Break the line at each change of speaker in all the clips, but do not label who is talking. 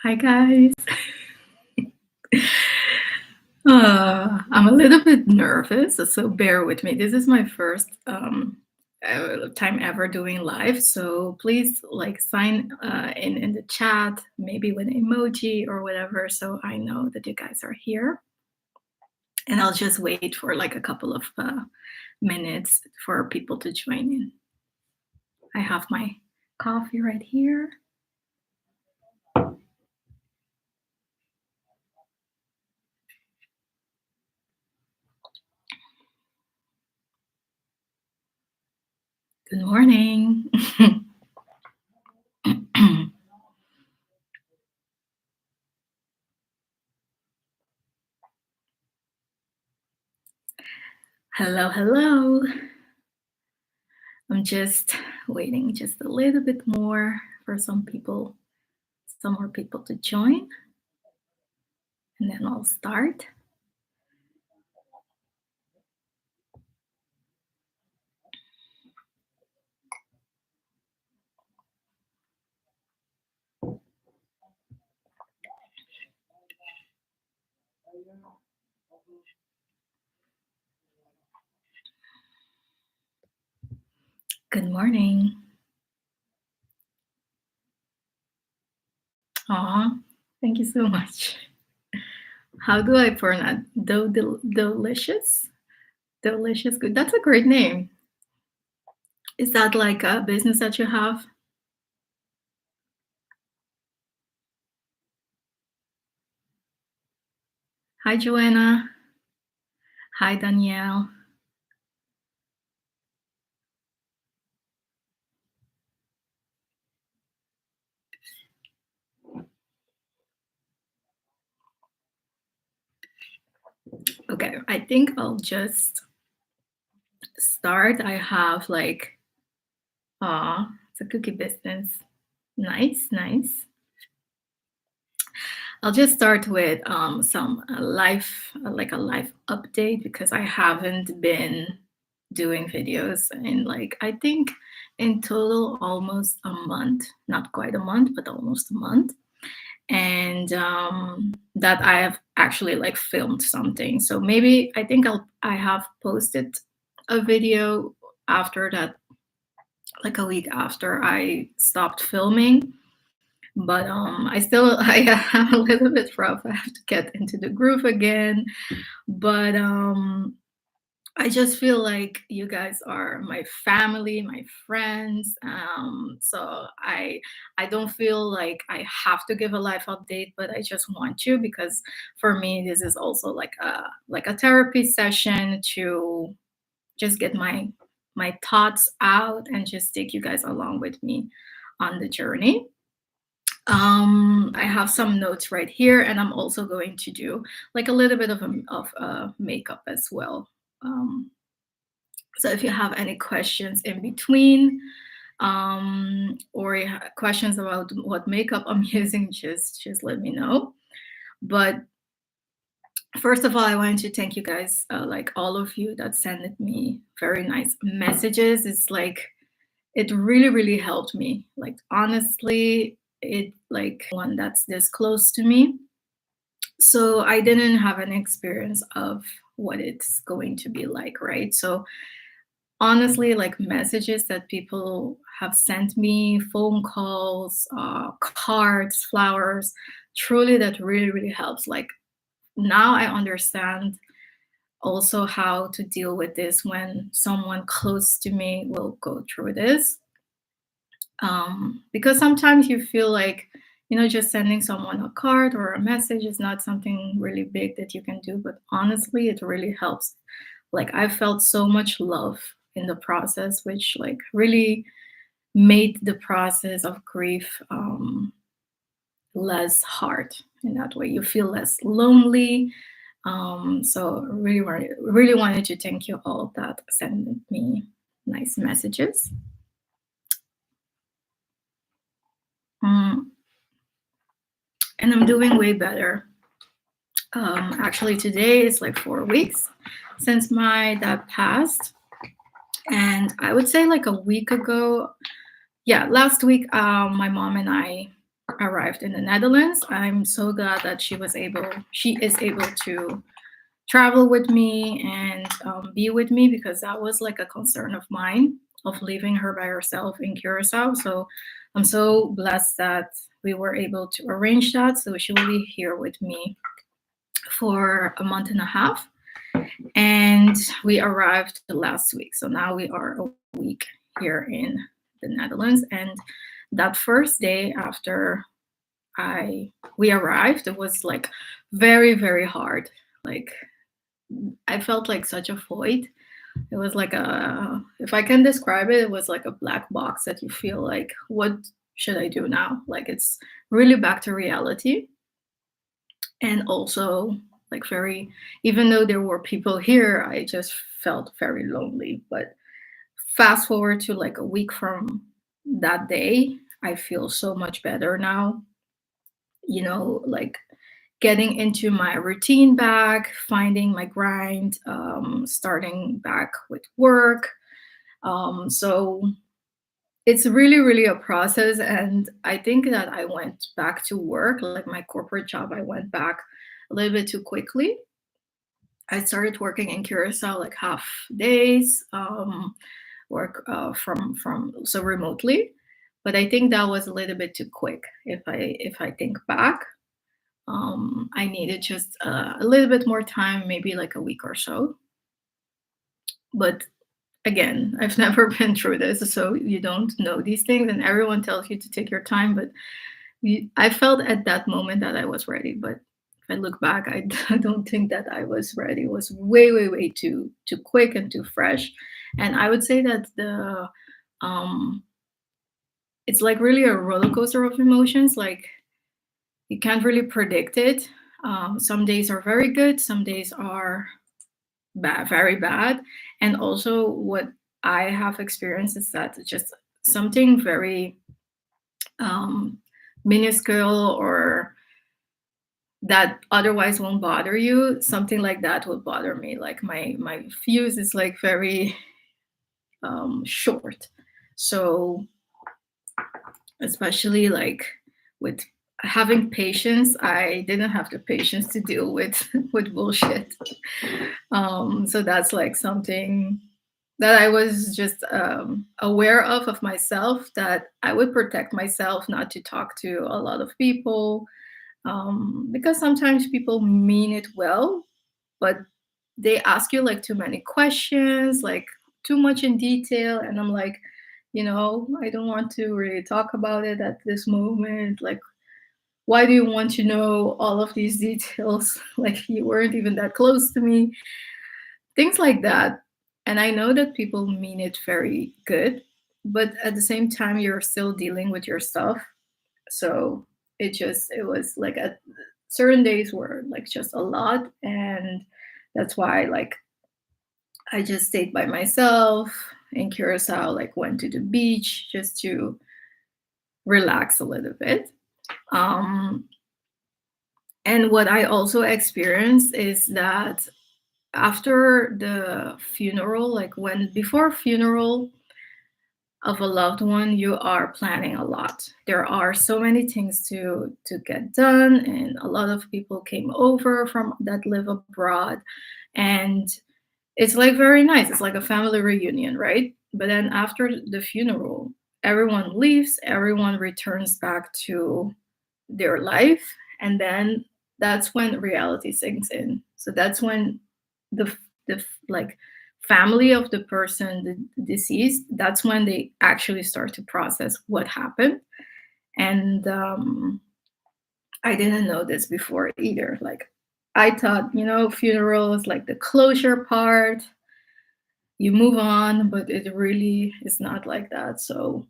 Hi guys. I'm a little bit nervous, so bear with me. This is my first time ever doing live, so please like sign in the chat, maybe with emoji or whatever, so I know that you guys are here. And I'll just wait for like a couple of minutes for people to join in. I have my coffee right here. Good morning. Hello, hello. I'm just waiting just a little bit more for some more people to join, and then I'll start. Good morning. Aw, thank you so much. How do I pronounce delicious? Delicious good. That's a great name. Is that like a business that you have? Hi, Joanna. Hi, Danielle. Okay, I think I'll just start. I have like, it's a cookie business. Nice, nice. I'll just start with some like a life update, because I haven't been doing videos in like, I think in total almost a month, not quite a month, but almost a month. And that I have actually like filmed something. So maybe I have posted a video after that, like a week after I stopped filming, but I am a little bit rough. I have to get into the groove again, but I just feel like you guys are my family, my friends. So I don't feel like I have to give a life update, but I just want to, because for me this is also like a therapy session to just get my thoughts out and just take you guys along with me on the journey. I have some notes right here, and I'm also going to do like a little bit of makeup as well. So if you have any questions in between, or questions about what makeup I'm using, just let me know. But first of all, I wanted to thank you guys, like all of you that sent me very nice messages. It's like it really helped me. Like honestly, it like one that's this close to me. So I didn't have an experience of what it's going to be like, right? So honestly, like messages that people have sent me, phone calls, cards, flowers, truly that really helps. Like now I understand also how to deal with this when someone close to me will go through this. Because sometimes you feel like, just sending someone a card or a message is not something really big that you can do, but honestly it really helps. Like I felt so much love in the process, which like really made the process of grief less hard. In that way you feel less lonely. So really wanted to thank you all that sent me nice messages. And I'm doing way better. Actually, today is like 4 weeks since my dad passed. And I would say like a week ago, yeah, last week, my mom and I arrived in the Netherlands. I'm so glad that she is able to travel with me and be with me, because that was like a concern of mine of leaving her by herself in Curacao. So I'm so blessed that we were able to arrange that. So she will be here with me for a month and a half. And we arrived last week. So now we are a week here in the Netherlands. And that first day after I we arrived, it was like very, very hard. Like I felt like such a void. It was like a, if I can describe it, it was like a black box that you feel like, what should I do now? Like it's really back to reality. And also, like, very, even though there were people here, I just felt very lonely. But fast forward to like a week from that day, I feel so much better now. Like getting into my routine back, finding my grind, starting back with work. So it's really, really a process. And I think that I went back to work, like my corporate job, I went back a little bit too quickly. I started working in Curacao like half days, work from so remotely. But I think that was a little bit too quick. If I think back, I needed just a little bit more time, maybe like a week or so. But again, I've never been through this, so you don't know these things, and everyone tells you to take your time. But I felt at that moment that I was ready. But if I look back, I don't think that I was ready. It was way, way, way too quick and too fresh. And I would say that the um, it's like really a roller coaster of emotions. Like you can't really predict it. Some days are very good, some days are bad, very bad. And also, what I have experienced is that just something very um, minuscule or that otherwise won't bother you, something like that would bother me. Like my fuse is like very short. So especially like with having patience, I didn't have the patience to deal with with bullshit. So that's like something that I was just aware of myself, that I would protect myself not to talk to a lot of people, because sometimes people mean it well, but they ask you like too many questions, like too much in detail, and I'm like, I don't want to really talk about it at this moment. Like, why do you want to know all of these details? Like, you weren't even that close to me. Things like that. And I know that people mean it very good, but at the same time, you're still dealing with your stuff. So it was like at certain days were like just a lot. And that's why, like, I just stayed by myself in Curacao, like, went to the beach just to relax a little bit. Um, and what I also experienced is that after the funeral, like when before funeral of a loved one, you are planning a lot. There are so many things to get done, and a lot of people came over from that live abroad, and it's like very nice. It's like a family reunion, right? But then after the funeral, everyone leaves, everyone returns back to their life, and then that's when reality sinks in. So that's when the the like family of the person, the deceased, that's when they actually start to process what happened. And I didn't know this before either. Like I thought, funeral is like the closure part, you move on, but it really is not like that. So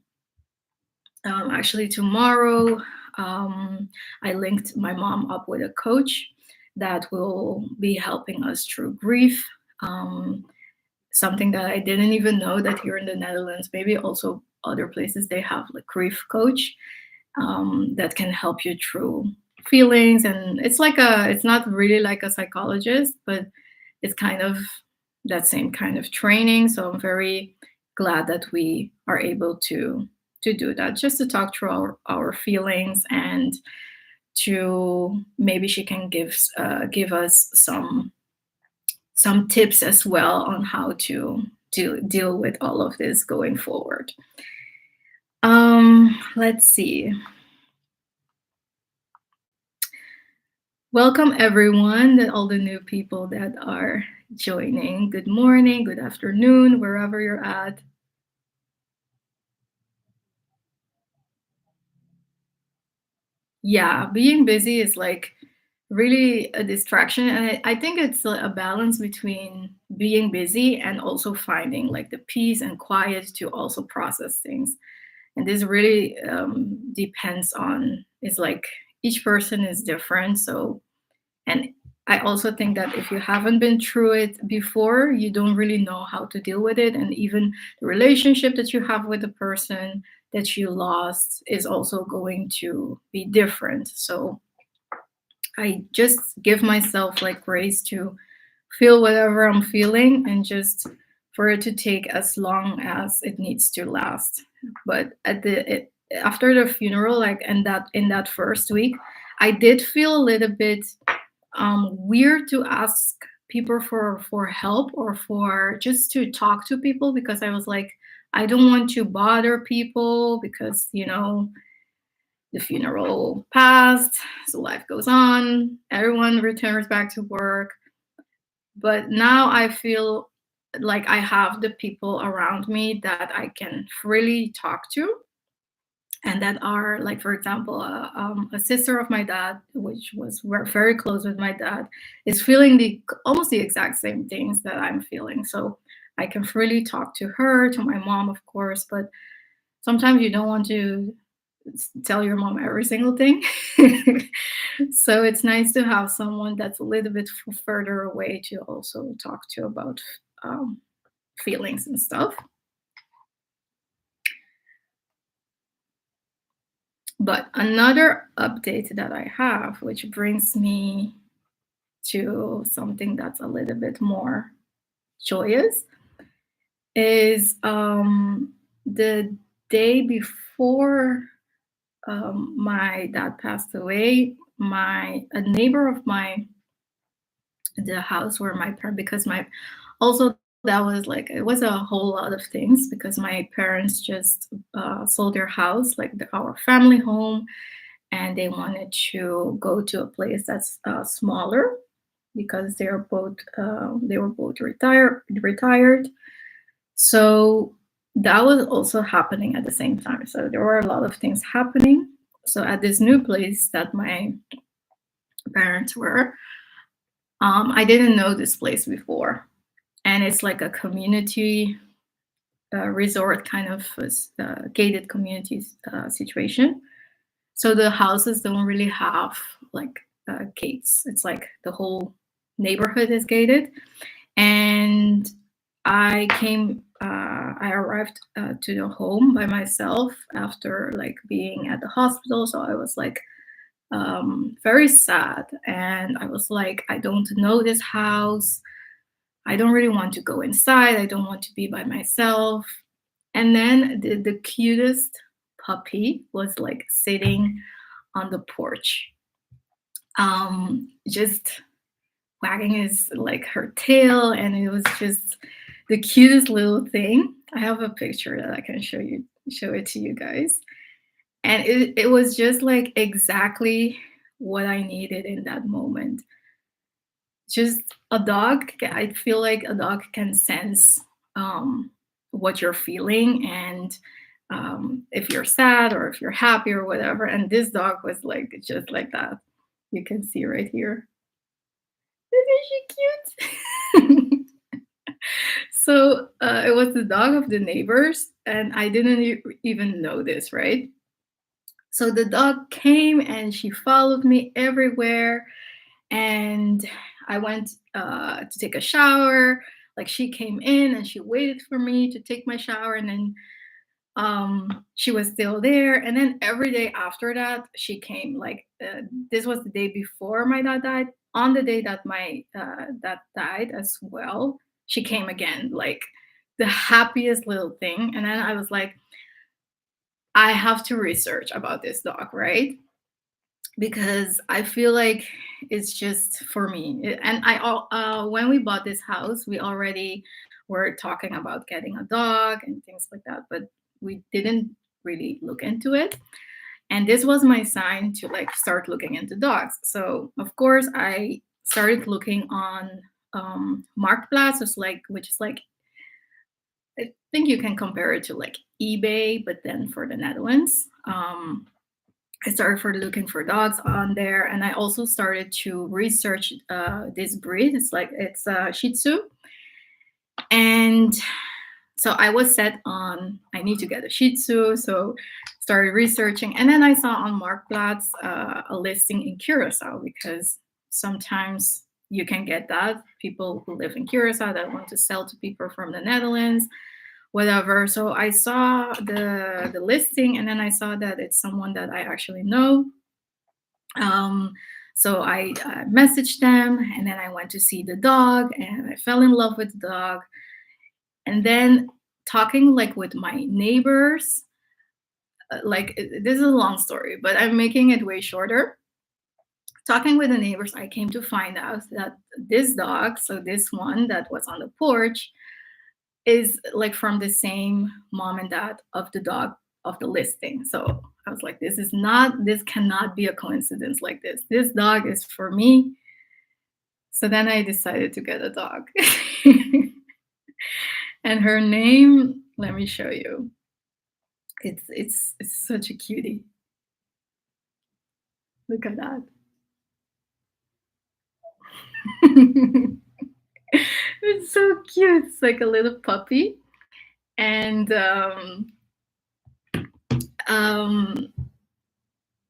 actually tomorrow, I linked my mom up with a coach that will be helping us through grief. Something that I didn't even know that here in the Netherlands, maybe also other places, they have like grief coach that can help you through feelings. And it's not really like a psychologist, but it's kind of that same kind of training. So I'm very glad that we are able to to do that, just to talk through our feelings, and to maybe she can give us some tips as well on how to deal with all of this going forward. Let's see. Welcome everyone, all the new people that are joining. Good morning, good afternoon, wherever you're at. Yeah, being busy is like really a distraction. And I think it's a balance between being busy and also finding like the peace and quiet to also process things. And this really depends on, it's like each person is different. So, and I also think that if you haven't been through it before, you don't really know how to deal with it. And even the relationship that you have with the person that you lost is also going to be different. So I just give myself like grace to feel whatever I'm feeling, and just for it to take as long as it needs to last. But after the funeral, like in that first week, I did feel a little bit weird to ask people for help, or for just to talk to people, because I was like, I don't want to bother people, because the funeral passed, so life goes on, everyone returns back to work. But now I feel like I have the people around me that I can freely talk to, and that are, like, for example, a sister of my dad, which was very close with my dad, is feeling almost the exact same things that I'm feeling. So I can freely talk to her, to my mom, of course, but sometimes you don't want to tell your mom every single thing. So it's nice to have someone that's a little bit further away to also talk to about um, feelings and stuff. But another update that I have, which brings me to something that's a little bit more joyous, is the day before my dad passed away. A neighbor of mine, the house where my parents, because my also that was like, it was a whole lot of things, because my parents just sold their house, like our family home, and they wanted to go to a place that's smaller, because they were both retired. So that was also happening at the same time. So there were a lot of things happening. So at this new place that my parents were, I didn't know this place before, and it's like a community resort kind of gated community situation. So the houses don't really have like gates. It's like the whole neighborhood is gated. And I arrived to the home by myself after like being at the hospital. So I was like very sad. And I was like, I don't know this house. I don't really want to go inside. I don't want to be by myself. And then the cutest puppy was like sitting on the porch, just wagging his like her tail, and it was just the cutest little thing. I have a picture that I can show it to you guys. And it was just like exactly what I needed in that moment. Just a dog, I feel like a dog can sense what you're feeling, and if you're sad or if you're happy or whatever. And this dog was like just like that. You can see right here. Isn't she cute? So it was the dog of the neighbors, and I didn't even know this, right? So the dog came and she followed me everywhere, and I went to take a shower. Like, she came in and she waited for me to take my shower, and then she was still there. And then every day after that, she came. Like, this was the day before my dad died. On the day that my dad died as well, she came again, like the happiest little thing. And then I was like, I have to research about this dog, right? Because I feel like it's just for me. And when we bought this house, we already were talking about getting a dog and things like that, but we didn't really look into it. And this was my sign to like start looking into dogs. So of course I started looking on Marktplaats, which is like, I think you can compare it to like eBay, but then for the Netherlands. I started for looking for dogs on there, and I also started to research this breed. It's Shih Tzu, and so I was set on I need to get a Shih Tzu. So started researching, and then I saw on Marktplaats a listing in Curacao, because sometimes you can get that people who live in Curacao that want to sell to people from the Netherlands, whatever. So I saw the listing, and then I saw that it's someone that I actually know. Um, so I messaged them, and then I went to see the dog, and I fell in love with the dog. And then talking like with my neighbors, this is a long story, but I'm making it way shorter. Talking with the neighbors, I came to find out that this dog, so this one that was on the porch, is like from the same mom and dad of the dog of the listing. So I was like, this cannot be a coincidence like this. This dog is for me. So then I decided to get a dog. And her name, let me show you. It's such a cutie. Look at that. It's so cute. It's like a little puppy. And um,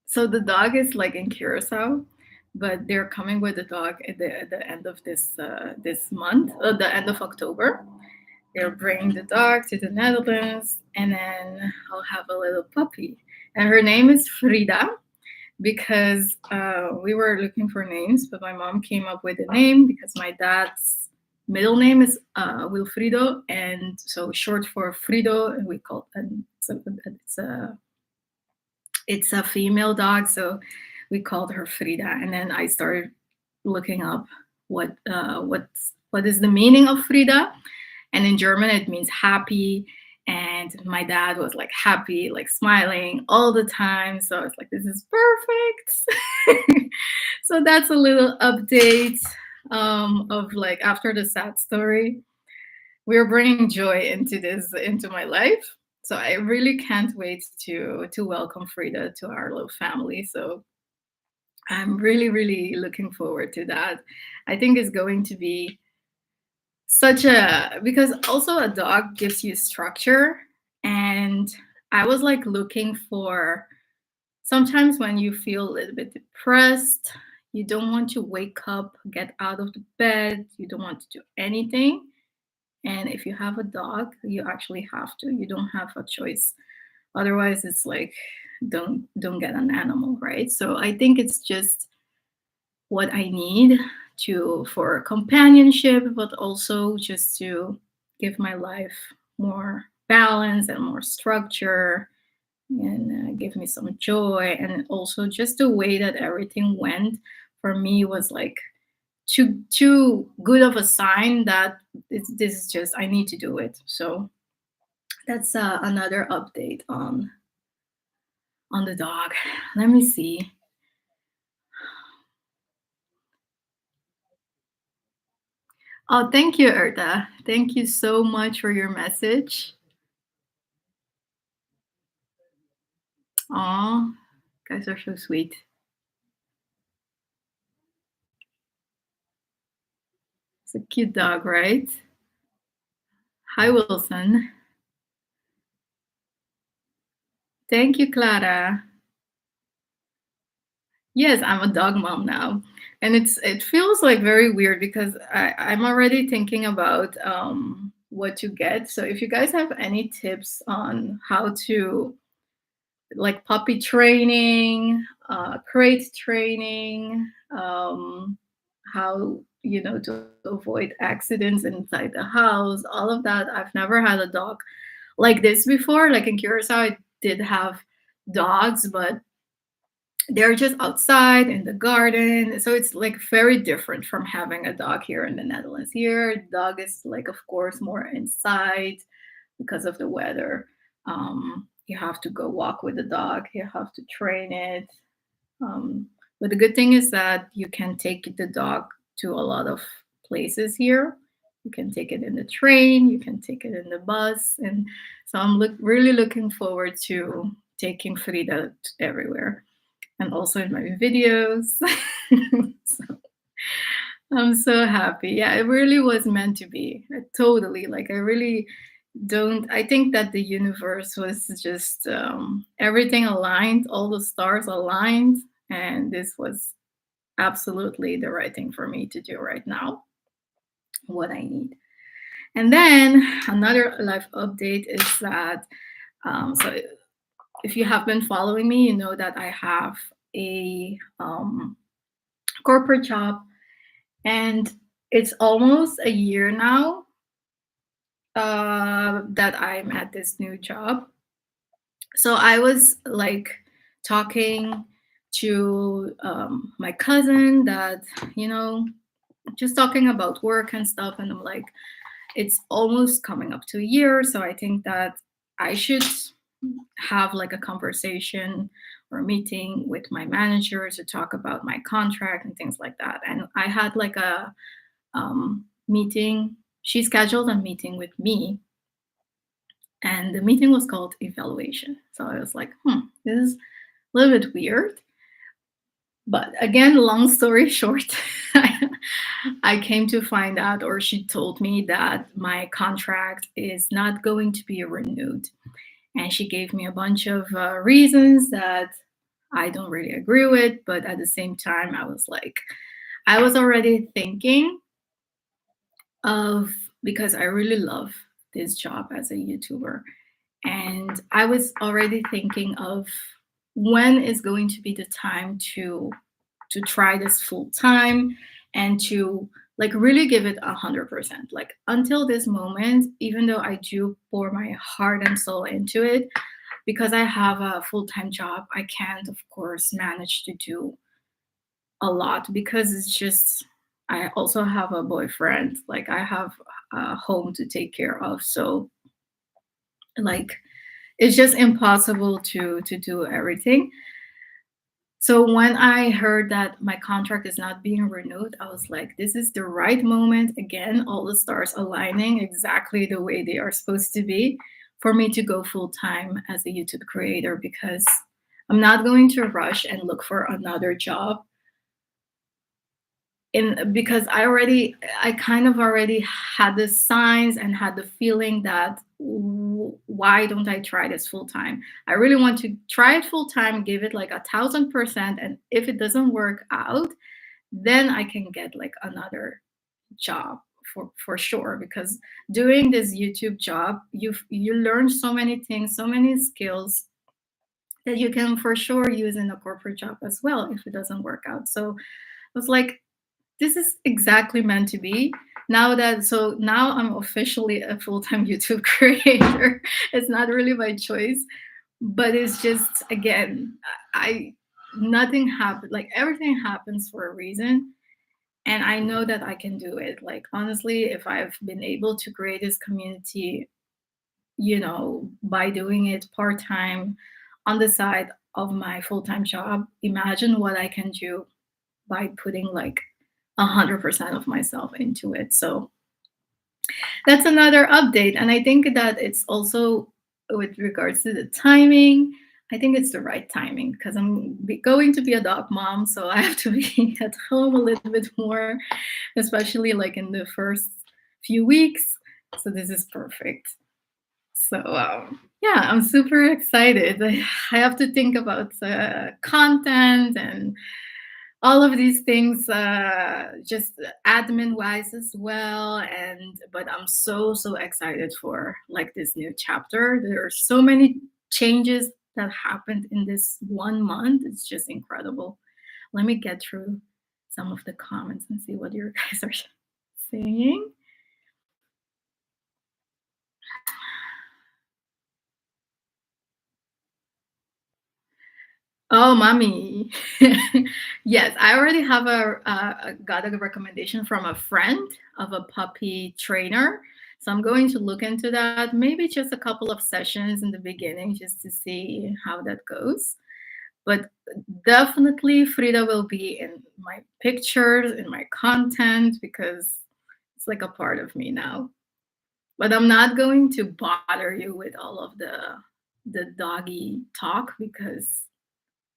so the dog is like in Curacao, but they're coming with the dog at the end of this month, the end of October. They're bringing the dog to the Netherlands, and then I'll have a little puppy. And her name is Frida, because we were looking for names, but my mom came up with a name because my dad's middle name is Wilfrido, and so short for Frido, and we call and it's a female dog, so we called her Frida. And then I started looking up what is the meaning of Frida, and in German it means happy. And my dad was like happy, like smiling all the time. So I was like, this is perfect. So that's a little update of like after the sad story. We're bringing joy into my life. So I really can't wait to welcome Frida to our little family. So I'm really, really looking forward to that. I think it's going to be because also a dog gives you structure. And I was like looking for, sometimes when you feel a little bit depressed, you don't want to wake up, get out of the bed, you don't want to do anything. And if you have a dog, you actually have to, you don't have a choice. Otherwise it's like, don't get an animal, right? So I think it's just what I need for companionship, but also just to give my life more balance and more structure, and give me some joy. And also just the way that everything went for me was like too good of a sign that this is just, I need to do it. So that's another update on the dog. Let me see. Oh, thank you, Erta. Thank you so much for your message. Oh, guys are so sweet. It's a cute dog, right? Hi, Wilson. Thank you, Clara. Yes, I'm a dog mom now. And it feels like very weird because I'm already thinking about what to get. So if you guys have any tips on how to, like, puppy training, crate training, how, to avoid accidents inside the house, all of that. I've never had a dog like this before. Like in Curacao, I did have dogs, but they're just outside in the garden. So it's like very different from having a dog here in the Netherlands. Here, dog is like, of course, more inside because of the weather. You have to go walk with the dog, you have to train it. But the good thing is that you can take the dog to a lot of places here. You can take it in the train, you can take it in the bus. And so I'm really looking forward to taking Frida everywhere and also in my videos. So I'm so happy. Yeah, it really was meant to be. Totally. Like, I really don't, I think that the universe was just everything aligned, all the stars aligned. And this was absolutely the right thing for me to do right now, what I need. And then another life update is that, so if you have been following me, you know that I have a corporate job, and it's almost a year now that I'm at this new job. So I was like talking to my cousin that, you know, just talking about work and stuff. And I'm like, it's almost coming up to a year. So I think that I should have like a conversation or a meeting with my manager to talk about my contract and things like that. And I had like a meeting. She scheduled a meeting with me, and the meeting was called evaluation. So I was like, this is a little bit weird. But again, long story short, I came to find out, or she told me that my contract is not going to be renewed. And she gave me a bunch of reasons that I don't really agree with. But at the same time, I was like, I was already thinking of, because I really love this job as a YouTuber. And I was already thinking of when is going to be the time to try this full time and to like really give it 100%. Like, until this moment, even though I do pour my heart and soul into it, because I have a full-time job, I can't, of course, manage to do a lot, because it's just, I also have a boyfriend, like I have a home to take care of. So like, it's just impossible to do everything. So when I heard that my contract is not being renewed, I was like, this is the right moment. Again, all the stars aligning exactly the way they are supposed to be for me to go full time as a YouTube creator, because I'm not going to rush and look for another job. Because I kind of already had the signs and had the feeling that, why don't I try this full time? I really want to try it full time, give it like 1,000%, and if it doesn't work out, then I can get like another job for sure. Because doing this YouTube job, you learn so many things, so many skills that you can for sure use in a corporate job as well if it doesn't work out. So I was like, this is exactly meant to be. Now I'm officially a full-time YouTube creator. It's not really my choice, but it's just, again, I nothing happened, like everything happens for a reason. And I know that I can do it. Like, honestly, if I've been able to create this community, by doing it part-time on the side of my full-time job, imagine what I can do by putting like 100% of myself into it. So that's another update. And I think that it's also, with regards to the timing, I think it's the right timing, because going to be a dog mom. So I have to be at home a little bit more, especially like in the first few weeks. So this is perfect. So yeah, I'm super excited. I have to think about content and all of these things, just admin wise as well. And but I'm so excited for like this new chapter. There are so many changes that happened in this 1 month. It's just incredible. Let me get through some of the comments and see what you guys are saying. Oh, mommy. Yes, I already have got a recommendation from a friend of a puppy trainer. So I'm going to look into that. Maybe just a couple of sessions in the beginning just to see how that goes. But definitely Frida will be in my pictures, in my content, because it's like a part of me now. But I'm not going to bother you with all of the doggy talk because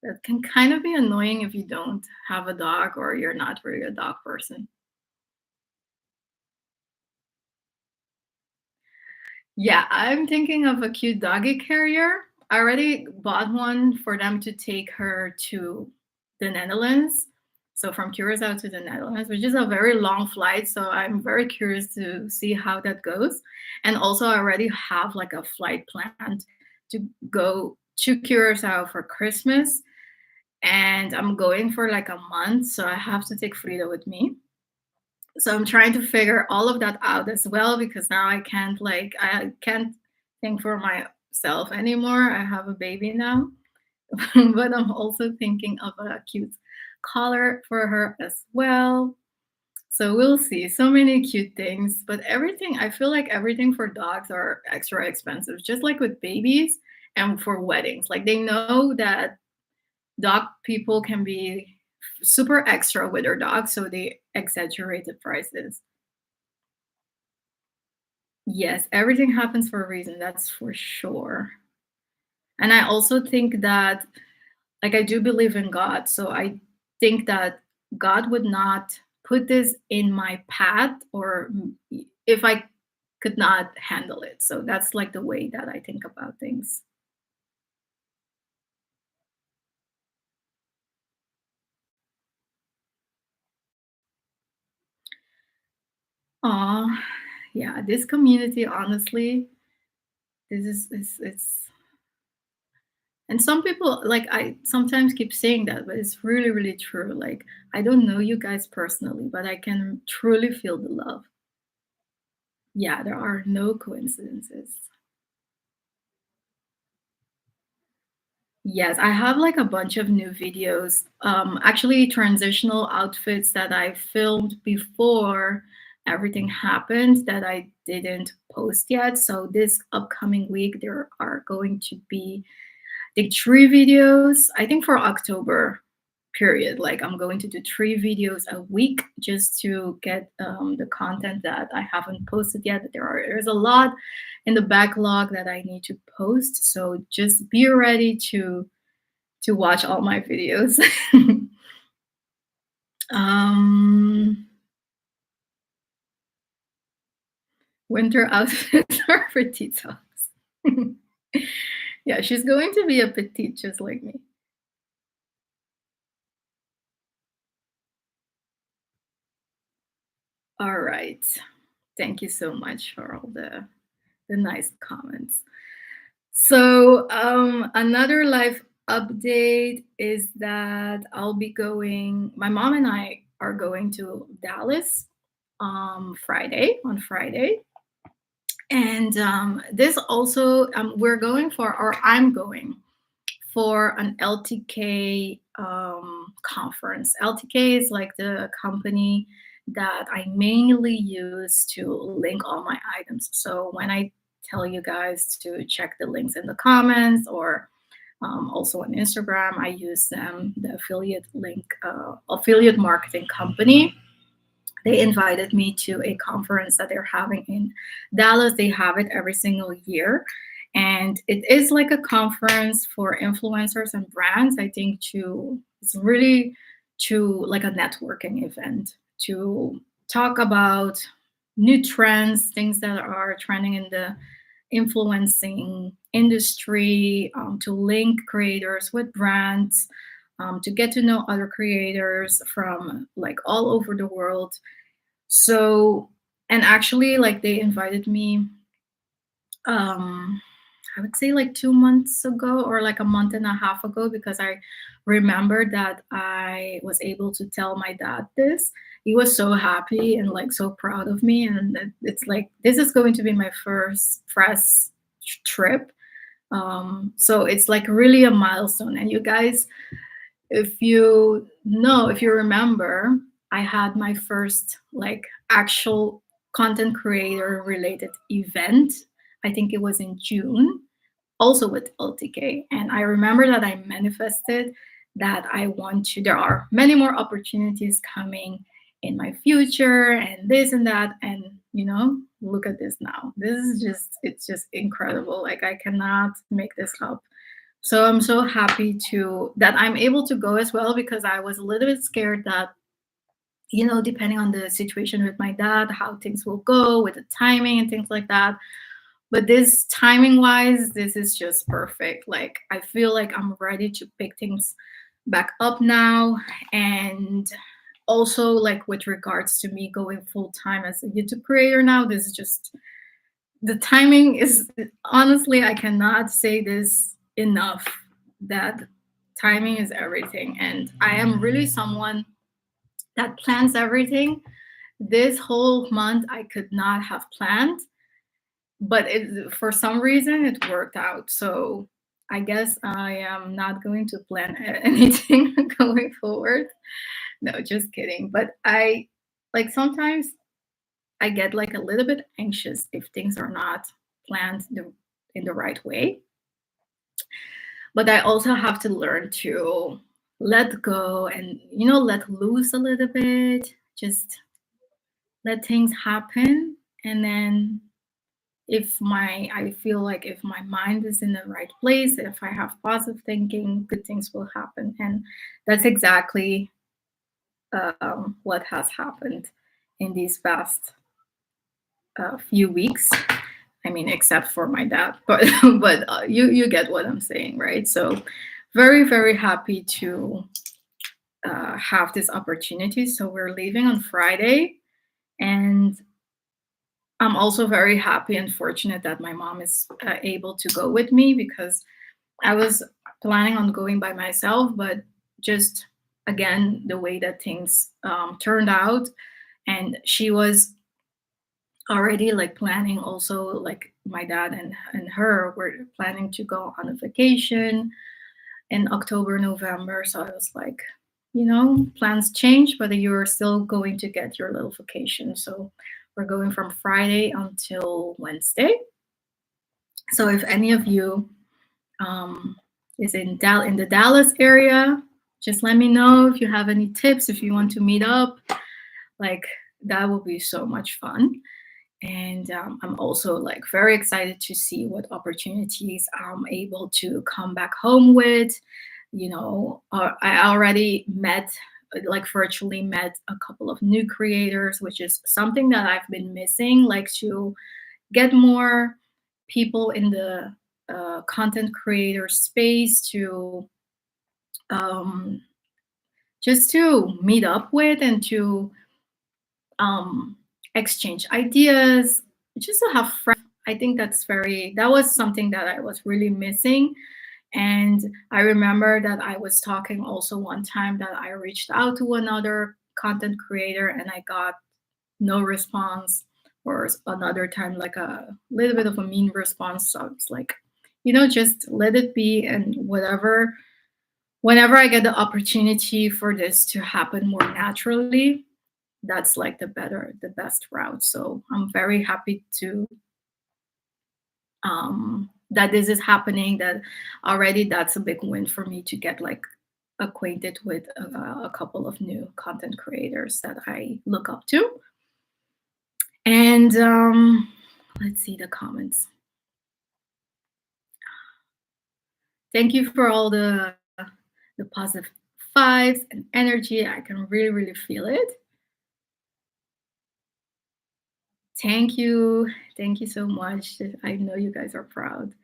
that can kind of be annoying if you don't have a dog or you're not really a dog person. Yeah, I'm thinking of a cute doggy carrier. I already bought one for them to take her to the Netherlands. So from Curacao to the Netherlands, which is a very long flight. So I'm very curious to see how that goes. And also, I already have like a flight planned to go to Curacao for Christmas. And I'm going for like a month. So I have to take Frida with me. So I'm trying to figure all of that out as well because now I can't think for myself anymore. I have a baby now. But I'm also thinking of a cute collar for her as well. So we'll see. So many cute things, but everything, I feel like everything for dogs are extra expensive, just like with babies and for weddings. Like they know that dog people can be super extra with their dogs, so they exaggerate the prices. Yes, everything happens for a reason, that's for sure. And I also think that, like, I do believe in God. So I think that God would not put this in my path or if I could not handle it. So that's like the way that I think about things. Aw, yeah, this community, honestly, this is it's and some people like I sometimes keep saying that, but it's really, really true. Like I don't know you guys personally, but I can truly feel the love. Yeah, there are no coincidences. Yes, I have like a bunch of new videos, actually transitional outfits that I filmed before everything happened that I didn't post yet. So this upcoming week, there are going to be the 3 videos, I think for October period. Like I'm going to do 3 videos a week just to get the content that I haven't posted yet. There's a lot in the backlog that I need to post. So just be ready to watch all my videos. um, Winter outfits are for detox. Yeah, she's going to be a petite just like me. All right. Thank you so much for all the nice comments. So another life update is that I'll be going. My mom and I are going to Dallas on Friday, and this also we're going for, or I'm going for an LTK conference. LTK is like the company that I mainly use to link all my items. So when I tell you guys to check the links in the comments or also on Instagram, I use them, the affiliate marketing company. They invited me to a conference that they're having in Dallas. They have it every single year. And it is like a conference for influencers and brands. I think it's really to like a networking event to talk about new trends, things that are trending in the influencing industry, to link creators with brands, to get to know other creators from like all over the world. So, and actually, like they invited me, um, I would say like 2 months ago or like a month and a half ago, because I remembered that I was able to tell my dad this. He was so happy and like so proud of me. And it's like, this is going to be my first press trip. So it's like really a milestone. And you guys, if you remember, I had my first like actual content creator related event. I think it was in June, also with LTK. And I remember that I manifested that I want to, there are many more opportunities coming in my future and this and that. And, look at this now. This is just, it's just incredible. Like, I cannot make this up. So I'm so happy that I'm able to go as well, because I was a little bit scared that, depending on the situation with my dad, how things will go with the timing and things like that. But this timing wise, this is just perfect. Like, I feel like I'm ready to pick things back up now. And also, like, with regards to me going full time as a YouTube creator now, this is just, the timing is, honestly, I cannot say this enough, that timing is everything. And I am really someone that plans everything. This whole month I could not have planned, but for some reason it worked out. So I guess I am not going to plan anything going forward. No, just kidding. But I, like, sometimes I get like a little bit anxious if things are not planned in the right way. But I also have to learn to let go and, let loose a little bit, just let things happen. And then I feel like if my mind is in the right place, if I have positive thinking, good things will happen. And that's exactly what has happened in these past few weeks. I mean, except for my dad, but you get what I'm saying, right? So very, very happy to have this opportunity. So we're leaving on Friday, and I'm also very happy and fortunate that my mom is able to go with me, because I was planning on going by myself, but just, again, the way that things turned out, and she was already like planning, also, like, my dad and her were planning to go on a vacation in October, November. So I was like, plans change, but you're still going to get your little vacation. So we're going from Friday until Wednesday. So if any of you is in the Dallas area, just let me know if you have any tips, if you want to meet up. Like, that will be so much fun. And I'm also like very excited to see what opportunities I'm able to come back home with. I already virtually met a couple of new creators, which is something that I've been missing, like to get more people in the content creator space to um, just to meet up with, and to exchange ideas, just to have friends. I think that was something that I was really missing. And I remember that I was talking also one time that I reached out to another content creator and I got no response, or another time like a little bit of a mean response. So it's like, just let it be. And whenever I get the opportunity for this to happen more naturally, that's like the best route. So I'm very happy to that this is happening, that already that's a big win for me to get like acquainted with a couple of new content creators that I look up to. And let's see the comments. Thank you for all the positive vibes and energy. I can really, really feel it. Thank you. Thank you so much. I know you guys are proud.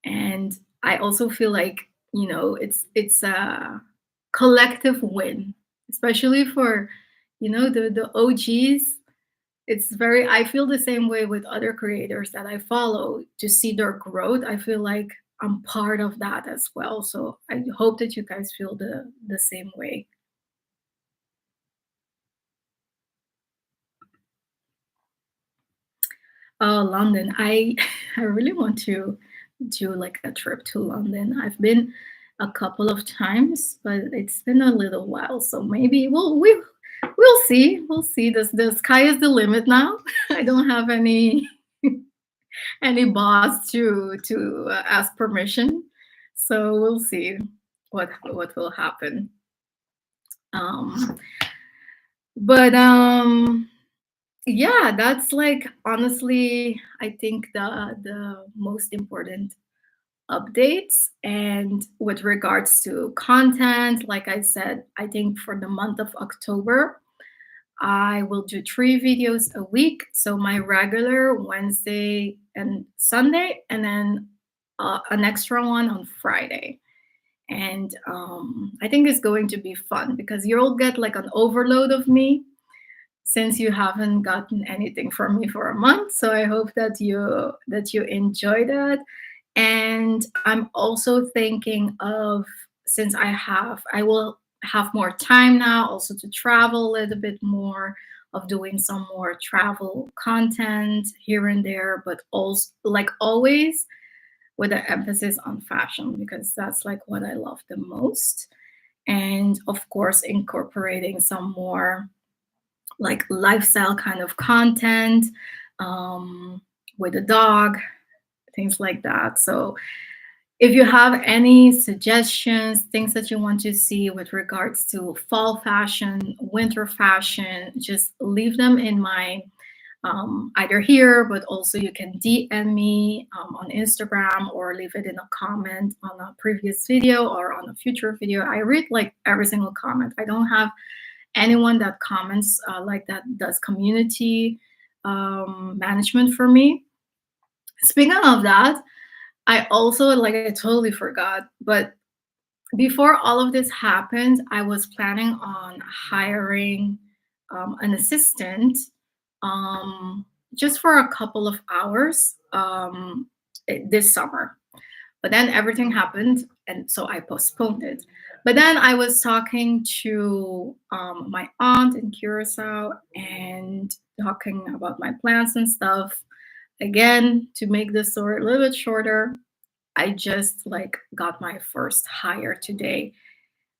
And I also feel like, it's a collective win, especially for, the OGs. It's very, I feel the same way with other creators that I follow, to see their growth. I feel like I'm part of that as well. So I hope that you guys feel the same way. Oh, London. I I really want to do like a trip to London. I've been a couple of times, but it's been a little while, so maybe we'll see. We'll see. The sky is the limit now. I don't have any boss to ask permission, so we'll see what will happen. Um, but yeah, that's like honestly, I think the most important updates. And with regards to content, like I said, I think for the month of October, I will do 3 videos a week. So my regular Wednesday and Sunday, and then an extra one on Friday. And I think it's going to be fun because you'll get like an overload of me since you haven't gotten anything from me for a month. So I hope that you enjoy that. And I'm also thinking of, since I will have more time now also to travel a little bit more, of doing some more travel content here and there, but also like always with an emphasis on fashion because that's like what I love the most. And of course incorporating some more like lifestyle kind of content, um, with a dog, things like that. So if you have any suggestions, things that you want to see with regards to fall fashion, winter fashion, just leave them in my either here, but also you can DM me on Instagram or leave it in a comment on a previous video or on a future video. I read like every single comment. I don't have anyone that comments like that does community management for me. Speaking of that, I also, like, I totally forgot, but before all of this happened, I was planning on hiring an assistant, um, just for a couple of hours this summer. But then everything happened, and so I postponed it. But then I was talking to my aunt in Curacao and talking about my plans and stuff. Again, to make this story a little bit shorter, I just like got my first hire today.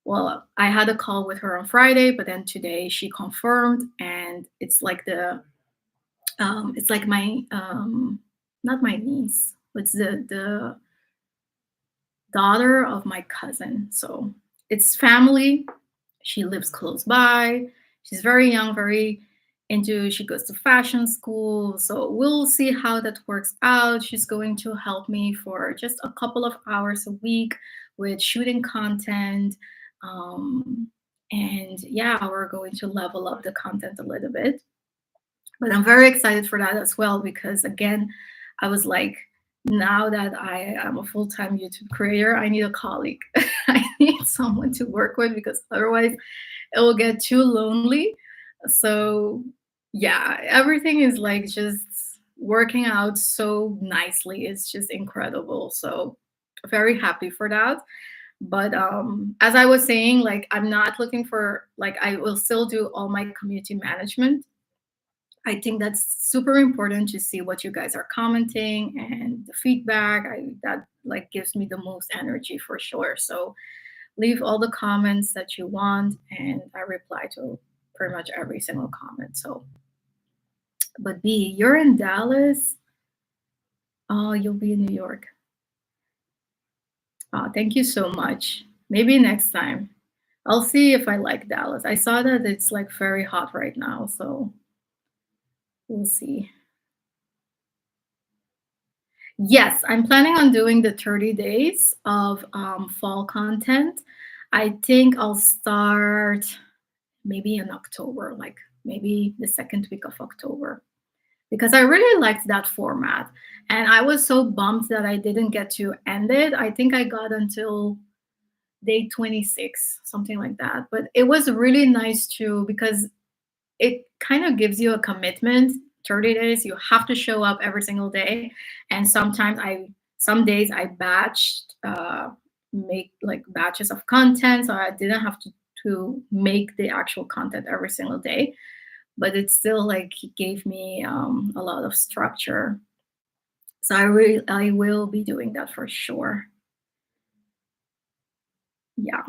Well, I had a call with her on Friday, but then today she confirmed, and it's like my not my niece, it's the daughter of my cousin. So it's family. She lives close by. She's very young, very into, she goes to fashion school. So we'll see how that works out. She's going to help me for just a couple of hours a week with shooting content. Um, and yeah, we're going to level up the content a little bit. But I'm very excited for that as well because again, I was like, now that I am a full-time YouTube creator, I need a colleague. I need someone to work with because otherwise it will get too lonely. So yeah, everything is like just working out so nicely. It's just incredible. So very happy for that. But as I was saying, like I'm not looking for, like, I will still do all my community management. I think that's super important to see what you guys are commenting and the feedback. That like gives me the most energy for sure. So leave all the comments that you want, and I reply to pretty much every single comment. So, but B, you're in Dallas. Oh, you'll be in New York. Oh, thank you so much. Maybe next time. I'll see if I like Dallas. I saw that it's like very hot right now, so we'll see. Yes, I'm planning on doing the 30 days of fall content. I think I'll start maybe in October, like maybe the second week of October, because I really liked that format. And I was so bummed that I didn't get to end it. I think I got until day 26, something like that. But it was really nice too, because it kind of gives you a commitment. 30 days, you have to show up every single day. And some days I batched, make like batches of content. So I didn't have to make the actual content every single day, but it still like gave me a lot of structure. So I will be doing that for sure. Yeah.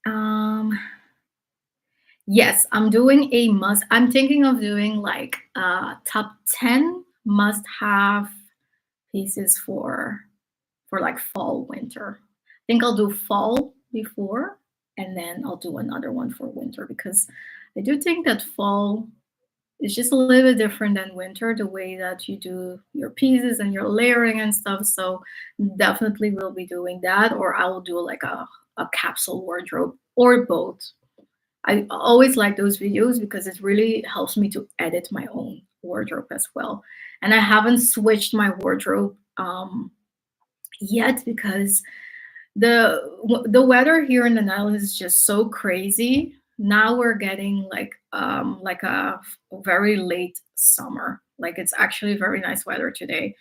Um, yes, I'm thinking of doing like top 10 must have pieces for like fall winter. I think I'll do fall before and then I'll do another one for winter because I do think that fall is just a little bit different than winter, the way that you do your pieces and your layering and stuff. So definitely will be doing that, or I will do like a capsule wardrobe or both. I always like those videos because it really helps me to edit my own wardrobe as well. And I haven't switched my wardrobe yet because the weather here in the Netherlands is just so crazy. Now we're getting like a very late summer. Like it's actually very nice weather today.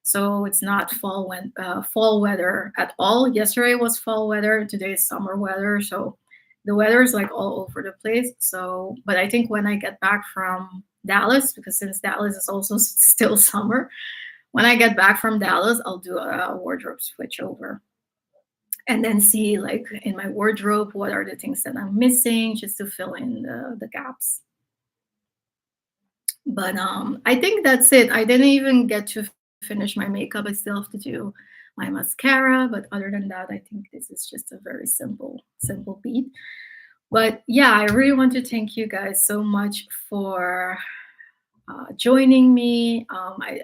So it's not fall weather at all. Yesterday was fall weather. Today is summer weather. So the weather is like all over the place. So, but I think when I get back from Dallas, because since Dallas is also still summer, when I get back from Dallas, I'll do a wardrobe switch over and then see like in my wardrobe what are the things that I'm missing just to fill in the gaps. But I think that's it. I didn't even get to finish my makeup. I still have to do my mascara, but other than that, I think this is just a very simple beat. But yeah, I really want to thank you guys so much for joining me. I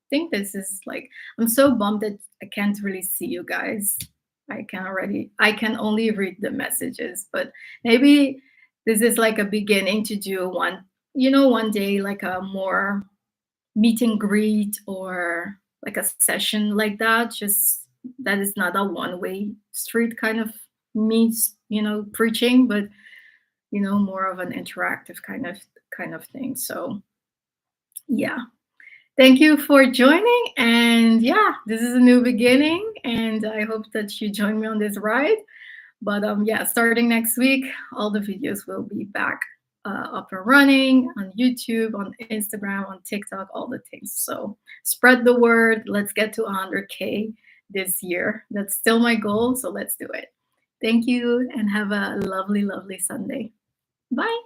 think this is like, I'm so bummed that I can't really see you guys. I can only read the messages, but maybe this is like a beginning to do one day, like a more meet and greet or like a session like that. Just that is not a one-way street kind of meets, preaching, but more of an interactive kind of thing. So yeah. Thank you for joining. And yeah, this is a new beginning. And I hope that you join me on this ride. But yeah, starting next week, all the videos will be back up and running on YouTube, on Instagram, on TikTok, all the things. So spread the word. Let's get to 100K this year. That's still my goal. So let's do it. Thank you and have a lovely, lovely Sunday. Bye.